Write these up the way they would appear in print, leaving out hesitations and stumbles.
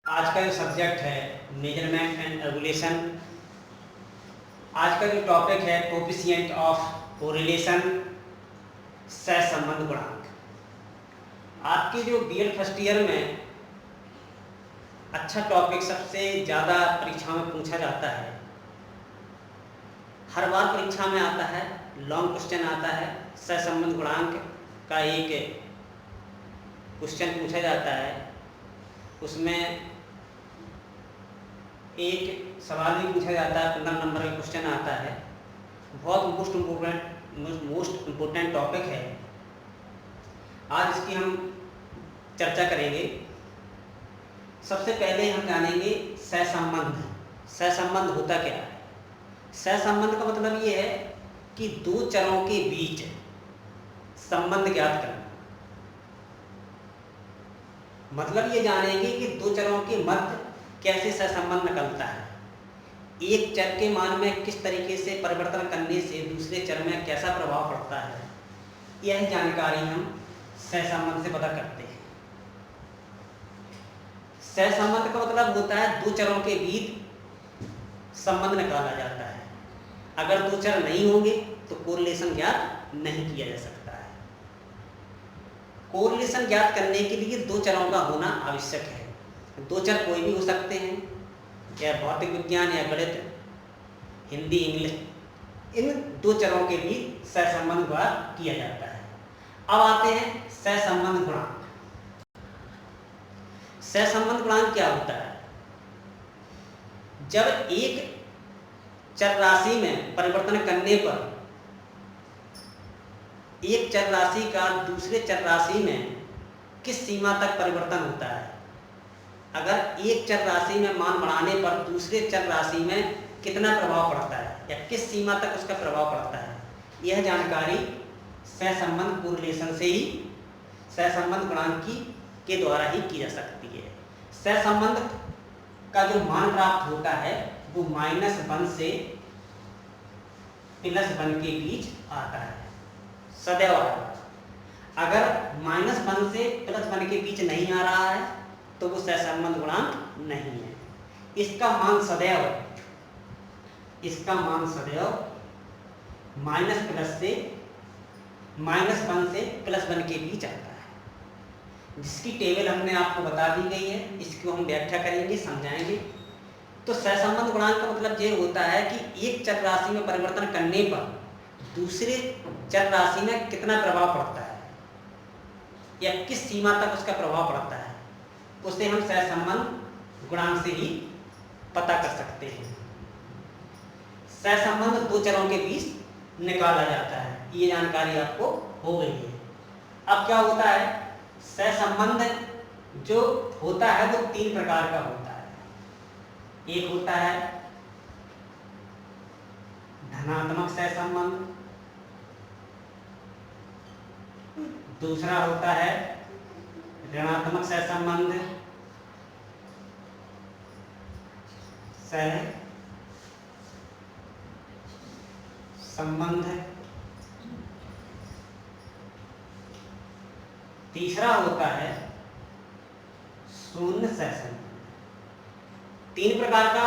आज का जो सब्जेक्ट है मेजरमेंट एंड रेगुलेशन। आज का जो टॉपिक है कोफिशिएंट ऑफ कोरिलेशन, सहसंबंध गुणांक। आपके जो बीएड फर्स्ट ईयर में अच्छा टॉपिक सबसे ज़्यादा परीक्षा में पूछा जाता है, हर बार परीक्षा में आता है, लॉन्ग क्वेश्चन आता है। सहसंबंध गुणांक का एक क्वेश्चन पूछा जाता है, उसमें एक सवाल भी पूछा जाता है, 15 नंबर का क्वेश्चन आता है। बहुत मोस्ट इम्पोर्टेंट टॉपिक है। आज इसकी हम चर्चा करेंगे। सबसे पहले हम जानेंगे सहसंबंध। सहसंबंध होता क्या है? सहसंबंध का मतलब ये है कि दो चरों के बीच संबंध ज्ञात करना। मतलब ये जानेंगे कि दो चरों के मध्य कैसे सहसंबंध निकलता है, एक चर के मान में किस तरीके से परिवर्तन करने से दूसरे चर में कैसा प्रभाव पड़ता है। यह जानकारी हम सहसंबंध से पता करते हैं। सहसंबंध का मतलब होता है दो चरों के बीच संबंध निकाला जाता है। अगर दो चर नहीं होंगे तो कोरिलेशन ज्ञात नहीं किया जा सकता है। कोरिलेशन ज्ञात करने के लिए दो चरों का होना आवश्यक है। दो चर कोई भी हो सकते हैं, या भौतिक विज्ञान या गणित, हिंदी, इंग्लिश, इन दो चरों के बीच सहसंबंध ज्ञात किया जाता है। अब आते हैं सहसंबंध गुणांक। सहसंबंध गुणांक क्या होता है? जब एक चर राशि में परिवर्तन करने पर एक चर राशि का दूसरे चर राशि में किस सीमा तक परिवर्तन होता है। अगर एक चर राशि में मान बढ़ाने पर दूसरे चर राशि में कितना प्रभाव पड़ता है या किस सीमा तक उसका प्रभाव पड़ता है, यह जानकारी सहसंबंध कोरिलेशन से ही, सहसंबंध गुणांक के द्वारा ही की जा सकती है। सहसंबंध का जो मान प्राप्त होता है वो -1 से +1 के बीच आता है, सदैव आता है। अगर -1 से +1 के बीच नहीं आ रहा है तो वो सहसंबंध गुणांक नहीं है। इसका मान सदैव -1 से +1 के बीच आता है, जिसकी टेबल हमने आपको बता दी गई है। इसको हम व्याख्या करेंगे, समझाएंगे। तो सहसंबंध गुणांक का मतलब ये होता है कि एक चर राशि में परिवर्तन करने पर दूसरे चर राशि में कितना प्रभाव पड़ता है या किस सीमा तक उसका प्रभाव पड़ता है, उसे हम सहसंबंध गुणांक से ही पता कर सकते हैं। सहसंबंध दो चरों के बीच निकाला जाता है, ये जानकारी आपको हो गई है। अब क्या होता है? सहसंबंध जो होता है वो 3 प्रकार का होता है। एक होता है धनात्मक सहसंबंध, दूसरा होता है ऋणात्मक सहसंबंध, संबंध, तीसरा होता है शून्य सहसंबंध। 3 प्रकार का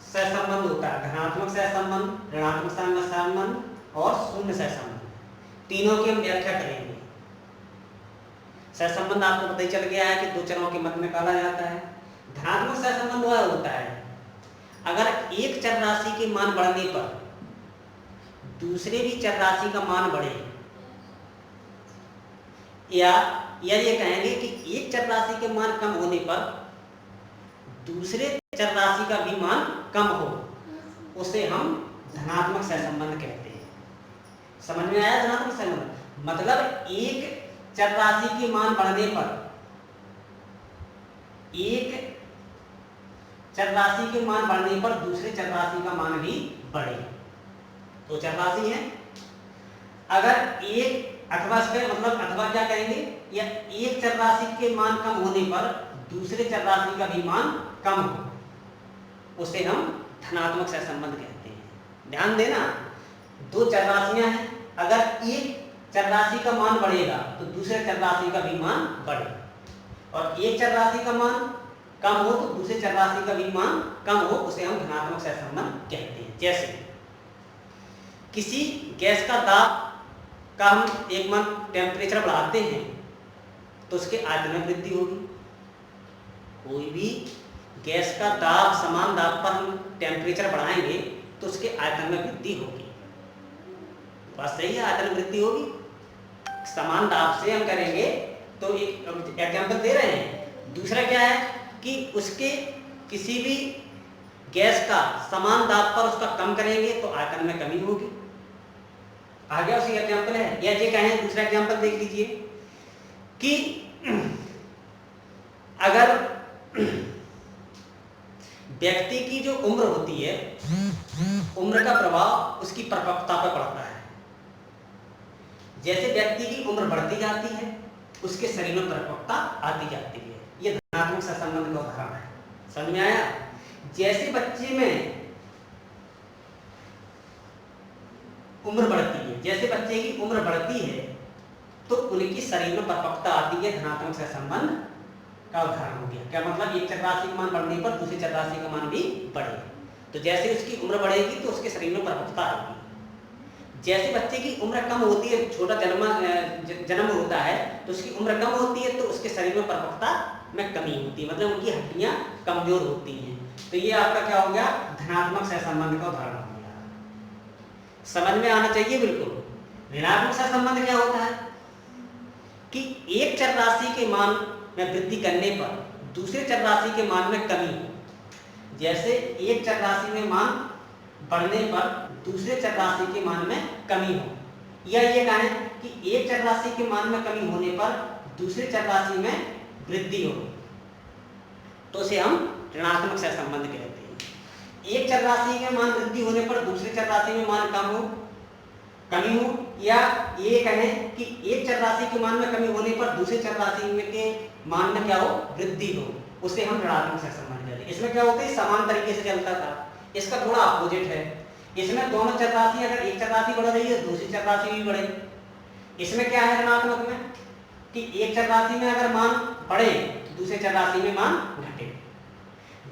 सहसंबंध होता है, धनात्मक सहसंबंध, ऋणात्मक सहसंबंध और शून्य सहसंबंध। तीनों की हम व्याख्या करेंगे। सहसंबंध आपको पता ही चल गया है कि दो चरों के मध्य निकाला जाता है। धनात्मक सहसंबंध वह होता है अगर एक चर राशि के मान बढ़ने पर दूसरे भी चर राशि का मान बढ़े, या ये कहेंगे कि एक चर राशि के मान कम होने पर दूसरे चर राशि का भी मान कम हो, उसे हम धनात्मक सहसंबंध कहते हैं। समझ में आया? धनात्मक सहसंबंध मतलब एक चर राशि के मान बढ़ने पर एक चर राशि के मान बढ़ने पर दूसरे चर राशि का मान भी बढ़े। तो चर राशि है, अगर एक अथवा से मतलब अथवा क्या कहेंगे, या एक चर राशि के मान कम होने पर दूसरे चर राशि का भी मान कम हो, उसे हम धनात्मक सहसंबंध कहते हैं। ध्यान देना, दो चर राशियां हैं, अगर एक चर राशि का मान बढ़ेगा तो दूसरे चर राशि का भी मान बढ़े, और एक चर राशि का मान कम हो तो दूसरे चर राशि का भी मान कम हो, उसे हम धनात्मक सहसंबंध कहते हैं। जैसे किसी गैस का दाब का हम एक मान टेम्परेचर बढ़ाते हैं तो उसके आयतन में वृद्धि होगी। कोई भी गैस का दाब समान दाब पर हम टेम्परेचर बढ़ाएंगे तो उसके आयतन में वृद्धि होगी। बात सही है, आयतन में वृद्धि होगी। समान दाब से हम करेंगे तो एक एग्जाम्पल दे रहे हैं। दूसरा क्या है कि उसके किसी भी गैस का समान दाब पर उसका कम करेंगे तो आयतन में कमी होगी। आ गया, उसी एग्जाम्पल है। या ये कहें, दूसरा एग्जाम्पल देख लीजिए कि अगर व्यक्ति की जो उम्र होती है, उम्र का प्रभाव उसकी परिपक्वता पर पड़ता है। जैसे व्यक्ति की उम्र बढ़ती जाती है उसके शरीर में परिपक्वता आती जाती है। यह धनात्मक सहसंबंध का उदाहरण है। समझ में आया? जैसे बच्चे में उम्र बढ़ती है, जैसे बच्चे की उम्र बढ़ती है तो उनकी शरीर में परिपक्वता आती है, धनात्मक सहसंबंध का उदाहरण हो गया। क्या मतलब? एक चर राशि का मान बढ़ने पर दूसरी चर राशि का मान भी बढ़े। तो जैसे उसकी उम्र बढ़ेगी तो उसके शरीर में परिपक्वता आएगी। जैसे बच्चे की उम्र कम होती है, छोटा जन्म होता है तो उसकी उम्र कम होती है तो उसके शरीर में परिपक्वता में कमी होती है, मतलब उनकी हड्डियां कमजोर होती हैं। तो ये आपका क्या हो गया? धनात्मक सहसंबंध का उदाहरण हो गया। समझ में आना चाहिए बिल्कुल। ऋणात्मक सहसंबंध क्या होता है कि एक चर राशि के मान में वृद्धि करने पर दूसरे चर राशि के मान में कमी हो। जैसे एक चर राशि में मान बढ़ने पर दूसरे चर राशि के मान में कमी हो, या ये कहें कि एक चर राशि के मान में कमी होने पर दूसरे चर राशि में वृद्धि हो, तो उसे हम ऋणात्मक सहसंबंध कहते हैं। एक चर राशि के मान वृद्धि होने पर दूसरे चर राशि में मान कम हो, कमी हो, या ये कहें कि एक चर राशि के मान में कमी होने पर दूसरे चर राशि में के मान में क्या हो? वृद्धि हो, उसे हम ऋणात्मक सहसंबंध कहते हैं। इसमें क्या होता है? समान तरीके से चलता था। इसका थोड़ा अपोजिट है। इसमें दोनों चर राशि, अगर एक चर राशि बढ़ रही है दूसरी चर राशि भी बढ़े। इसमें क्या है ऋणात्मक में कि एक चर राशि में अगर मान बढ़े तो दूसरे चर राशि में मान घटे।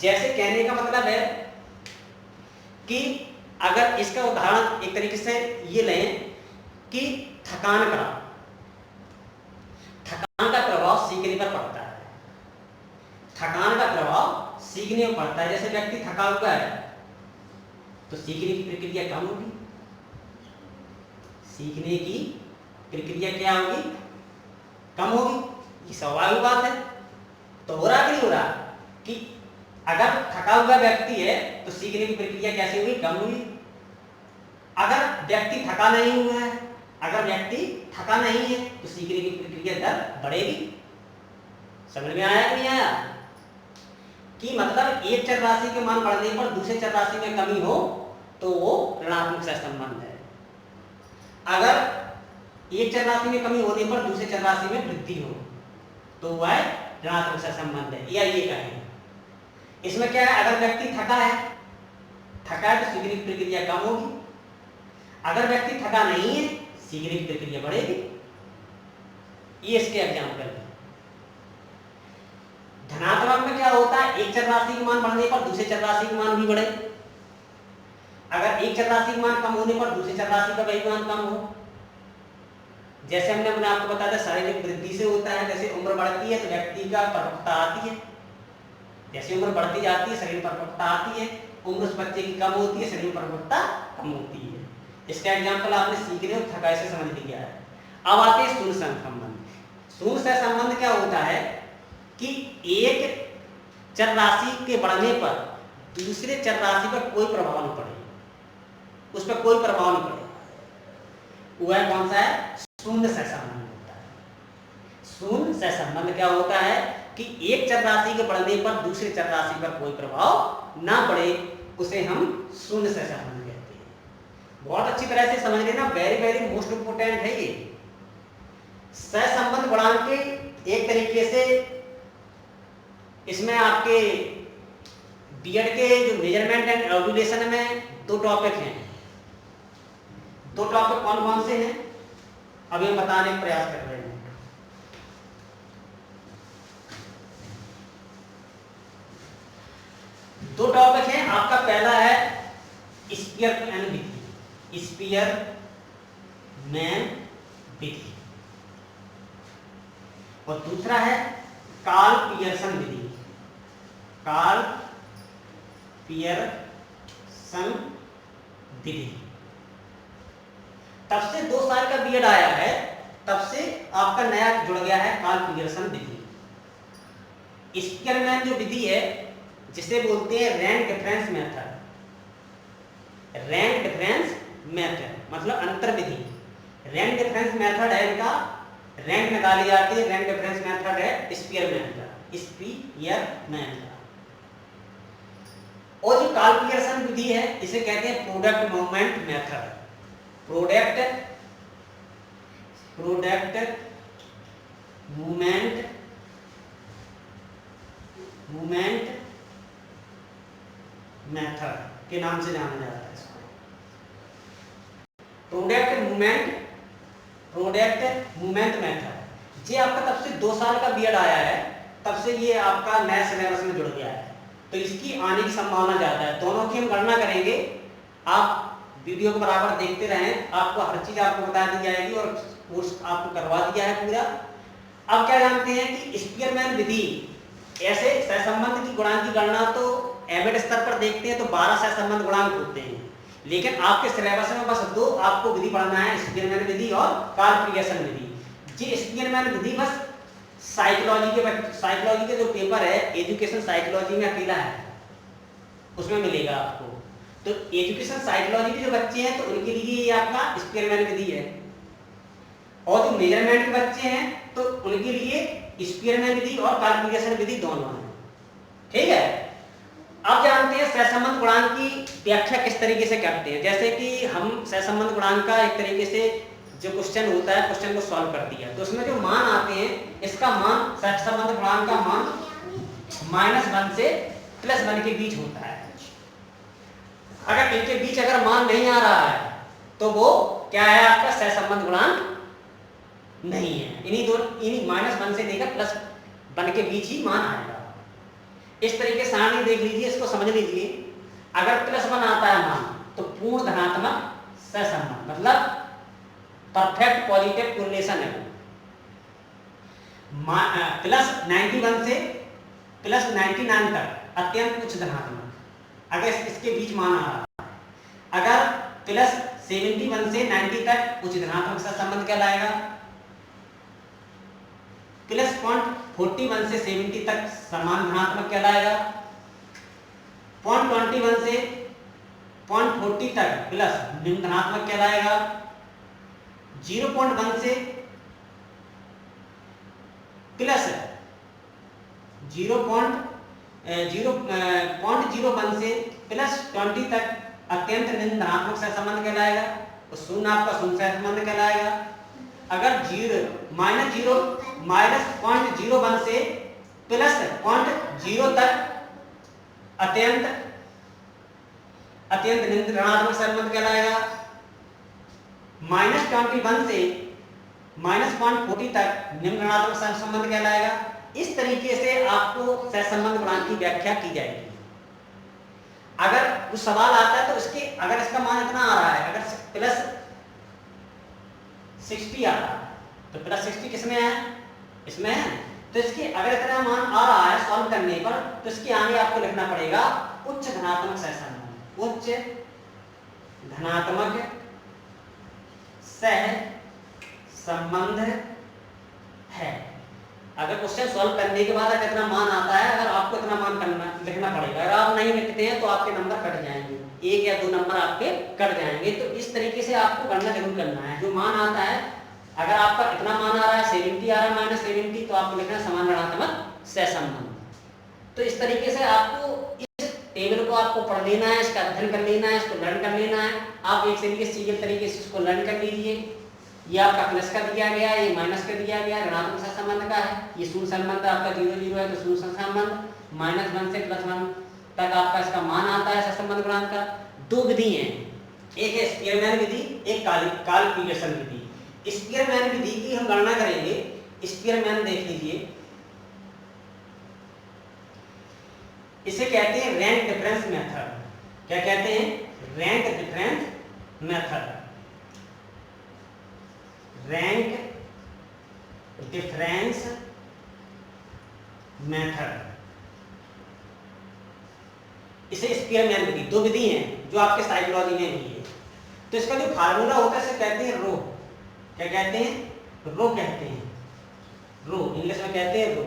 जैसे कहने का मतलब है कि अगर इसका उदाहरण एक तरीके से ये लें कि थकान का प्रभाव सीखने पर पड़ता है। थकान का प्रभाव सीखने पर पड़ता है। जैसे व्यक्ति थका हुआ है तो सीखने की प्रक्रिया कम होगी। सीखने की प्रक्रिया क्या होगी? कम होगी। ये स्वाभाविक बात है। तो हो रहा कि नहीं हो रहा कि अगर थका हुआ व्यक्ति है तो सीखने की प्रक्रिया कैसे हुई? कम हुई। अगर व्यक्ति थका नहीं हुआ है, अगर व्यक्ति थका नहीं है तो सीखने की प्रक्रिया दर बढ़ेगी। समझ में आया कि नहीं आया? कि मतलब एक चर राशि के मान बढ़ने पर दूसरे चर राशि में कमी हो तो वो ऋणात्मक सहसंबंध है। अगर एक चर राशि में कमी होने पर दूसरे चर राशि में वृद्धि हो तो वह ऋणात्मक सहसंबंध है। या ये कहें, इसमें क्या है? अगर व्यक्ति थका है तो सीखने की प्रक्रिया कम होगी। अगर व्यक्ति थका नहीं है सीखने की प्रक्रिया बढ़ेगी। ये इसके एग्जाम्पल है। धनात्मक में क्या होता है? एक चर राशि के मान बढ़ने पर दूसरे चर राशि के मान भी बढ़े। अगर एक चर राशि के मान कम होने पर दूसरे चर राशि का वही मान कम हो। जैसे हमने आपको बताया था शारीरिक वृद्धि से होता है। जैसे उम्र बढ़ती है तो व्यक्ति का परिपक्वता आती है। जैसे उम्र बढ़ती जाती है शरीर परिपक्वता आती है। उम्र उस बच्चे की कम होती है, शरीर परिपक्वता कम होती है। इसका एग्जाम्पल आपने सीखने और थकाई से समझ लिया है। अब आते हैं शून्य सहसंबंध। शून्य सहसंबंध क्या होता है कि एक चर राशि के बढ़ने पर दूसरे चर राशि पर कोई प्रभाव नहीं पड़े, उस पर कोई प्रभाव नहीं पड़े। वह कौन सा है? शून्य सहसंबंध होता है। शून्य सहसंबंध क्या होता है कि एक चर राशि के बढ़ने पर दूसरे चर राशि पर कोई प्रभाव ना पड़े, उसे हम शून्य सहसंबंध कहते हैं। बहुत अच्छी तरह से समझ लेना, वेरी वेरी मोस्ट इंपोर्टेंट है ये। सहसंबंध बढ़ाने के एक तरीके से इसमें आपके बीएड के जो मेजरमेंट एंड रेगुलेशन में दो टॉपिक हैं। दो टॉपिक कौन कौन से हैं अभी हम बताने का प्रयास कर रहे हैं। दो टॉपिक हैं। आपका पहला है स्पीयरमैन विधि, स्पीयरमैन विधि, और दूसरा है कार्ल पियर्सन विधि, कार्ल पियर्सन विधि। तब से 2 साल का बीएड आया है, तब से आपका नया जुड़ गया है कार्ल पियर्सन विधि। स्पीयरमैन जो विधि है, जिसे बोलते हैं rank difference method, rank difference method मतलब अंतर विधि। रैंक डिफरेंस मेथड है इनका, रैंक निकाली जाती है, रैंक डिफरेंस मेथड है स्पीयरमैन का, स्पीयरमैन का। और जो कार्ल पियर्सन विधि है, इसे कहते हैं product movement method, product movement method के नाम से जाना जाता है इसको। प्रोडक्ट मूवमेंट मेथड, ये आपका तब से 2 साल का बीएड आया है, तब से ये आपका नया सिलेबस में जुड़ गया है, तो इसकी आने की संभावना ज्यादा है। दोनों की हम गणना करेंगे, आप वीडियो को बराबर देखते रहें, आपको हर चीज आपको बता दी जाएगी और कोर्स आपको करवा दिया है पूरा। अब क्या जानते हैं कि स्पीयरमैन विधि, ऐसे सहसंबंध की गुणांक की गणना तो एमएड स्तर पर देखते हैं तो 12 सहसंबंध गुणांक होते हैं, लेकिन आपके सिलेबस में बस 2 आपको विधि पढ़ना है, स्पीयरमैन विधि और कार्ल पियर्सन विधि। ये स्पीयरमैन विधि बस साइकोलॉजी के जो पेपर है, एजुकेशन साइकोलॉजी में अकेला है, उसमें मिलेगा आपको। तो एजुकेशन साइकोलॉजी के जो बच्चे हैं तो उनके लिए ये आपका स्पीयरमैन विधि है, और जो मेजरमेंट के बच्चे हैं तो उनके लिए स्पीयरमैन विधि और कार्ल पियर्सन विधि दोनों है। ठीक है। अब जानते हैं सहसंबंध गुणांक की व्याख्या किस तरीके से करते हैं। जैसे कि हम सहसंबंध गुणांक का एक तरीके से जो क्वेश्चन होता है, क्वेश्चन को सॉल्व कर दिया, तो उसमें जो मान आते हैं, इसका मान सहसंबंध गुणांक का मान -1 से +1 के बीच होता है। अगर इनके बीच अगर मान नहीं आ रहा है तो वो क्या है, आपका सहसंबंध गुणांक नहीं है। इन्हीं -1 से लेकर +1 के बीच ही मान आएगा। इस तरीके से सारणी देख लीजिए, इसको समझ लीजिए। अगर +1 आता है मान तो पूर्ण धनात्मक सहसंबंध, मतलब परफेक्ट पॉजिटिव कोरिलेशन है। +91 से +99 तक अत्यंत उच्च धनात्मक, अगर इसके बीच मान आ रहा है। अगर +71 से 90 तक उच्च धनात्मक सहसंबंध कहलाएगा। +0.41 से 70 तक समान धनात्मक कहलाएगा। 0.21 से 0.40 तक प्लस निम्न धनात्मक कहलाएगा। 0.1 से प्लस 0.01 से +20 तक अत्यंत निम्न धनात्मक सहसंबंध कहलाएगा। और 0 आपका शून्य सहसंबंध कहलाएगा। अगर -0.01 से +0 तक अत्यंत निम्न ऋणात्मक सहसंबंध कहलाएगा। -21 से -0.40 तक निम्न ऋणात्मक सहसंबंध कहलाएगा। इस तरीके से आपको सहसंबंध गुणांक की व्याख्या की जाएगी। अगर कुछ सवाल आता है तो इसके अगर इसका मान इतना आ रहा है, अगर +60 आ रहा है तो +60 किसमें है, इसमें है। तो इसके अगर इतना मान आ रहा है सॉल्व करने पर, तो इसके आगे आपको लिखना पड़ेगा उच्च धनात्मक सहसंबंध, उच्च धनात्मक सहसंबंध है। अगर क्वेश्चन सॉल्व करने के बाद कितना मान आता है, अगर आपको इतना मान लिखना पड़ेगा। अगर आप नहीं लिखते हैं तो आपके नंबर कट जाएंगे, 1 या 2 नंबर आपके कट जाएंगे। तो इस तरीके से आपको गणना जरूर करना है। जो मान आता है, अगर आपका इतना मान आ रहा है 70 आ रहा है -70, तो आपको लिखना है समान ऋणात्मक सहसंबंध। तो इस तरीके से आपको इस टेबल को आपको पढ़ लेना है, इसका अध्ययन कर लेना है, इसको लर्न कर लेना है। आप एक तरीके से सीधे तरीके से इसको लर्न कर लीजिए। ये आपका प्लस का दिया गया, ये माइनस का दिया गया, ऋणात्मक सहसंबंध का है। ये शून्य संबंध आपका 0 0 है तो शून्य सहसंबंध। -1 से +1 तक आपका इसका मान आता है सहसंबंध गुणांक का। 2 विधि हैं, एक है स्पीयरमैन विधि, एक कार्ल पियर्सन विधि। स्पीयरमैन विधि की हम गणना करेंगे। स्पीयरमैन देख लीजिए, इसे कहते हैं रैंक डिफरेंस मेथड। क्या कहते हैं? Rank difference method. Rank difference method. इसे स्पीयरमैन विधि, दो विधि हैं जो आपके साइकोलॉजी में भी है। तो इसका जो फार्मूला होता है इसे कहते हैं रो। क्या कहते हैं? रो कहते हैं। रो इंग्लिश में कहते हैं रो।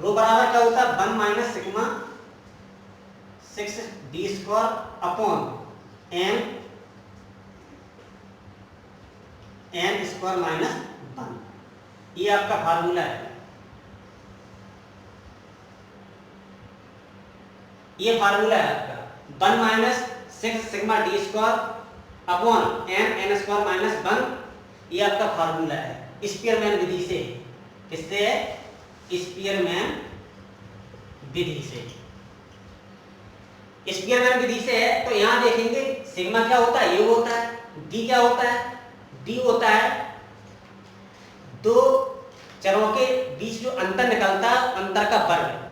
रो बराबर क्या होता है? 1 minus sigma 6 D square upon N square minus 1। ये आपका फार्मूला है। ये फार्मूला है आपका 1 minus 6 sigma D square upon N square minus 1। ये आपका फार्मूला है स्पीयरमैन विधि से। किससे है? स्पीयरमैन विधि से। स्पीयरमैन विधि से है तो यहां देखेंगे सिग्मा क्या होता है? ये होता है। डी क्या होता है? डी होता है दो चरों के बीच जो अंतर निकलता है अंतर का वर्ग।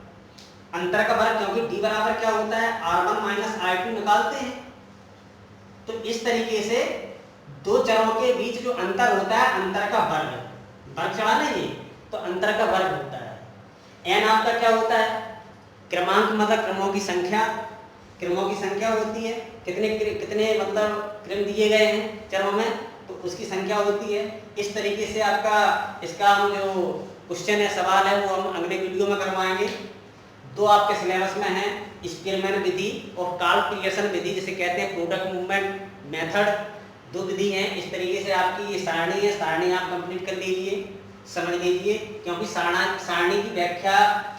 अंतर का वर्ग, क्योंकि डी बराबर क्या होता है? r1 माइनस r2 निकालते हैं। तो इस तरीके से दो चरों के बीच जो अंतर होता है अंतर का वर्ग। वर्ग चढ़ा ना ये, तो अंतर का वर्ग होता है। n आपका क्या होता है? क्रमांक मतलब क्रमों की संख्या। क्रमों की संख्या होती है, कितने मतलब क्रम दिए गए हैं चरों में, तो उसकी संख्या होती है। इस तरीके से आपका इसका हम जो क्वेश्चन है, सवाल है, वो हम अगले वीडियो में करवाएंगे। दो आपके सिलेबस में है स्पीयरमैन विधि और कार्ल पियर्सन विधि, जिसे कहते हैं प्रोडक्ट मूवमेंट मेथड। दो विधि हैं। इस तरीके से आपकी ये सारणी है, सारणी आप कंप्लीट कर लीजिए, समझ लीजिए, क्योंकि सारणी की व्याख्या,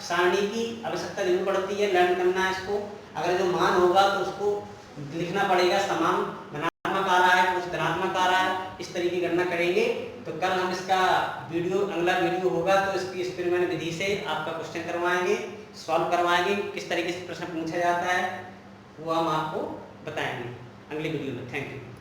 सारणी की आवश्यकता जरूर पड़ती है, लर्न करना है इसको। अगर जो मान होगा तो उसको लिखना पड़ेगा, समान धनात्मक आ रहा है कुछ धनात्मक आ रहा है, इस तरीके की गणना करेंगे। तो कल हम इसका अगला वीडियो होगा तो इसकी स्पीयरमैन विधि से आपका क्वेश्चन करवाएंगे, सॉल्व करवाएंगे, किस तरीके से प्रश्न पूछा जाता है वो हम आपको बताएंगे अगले वीडियो में। Thank you.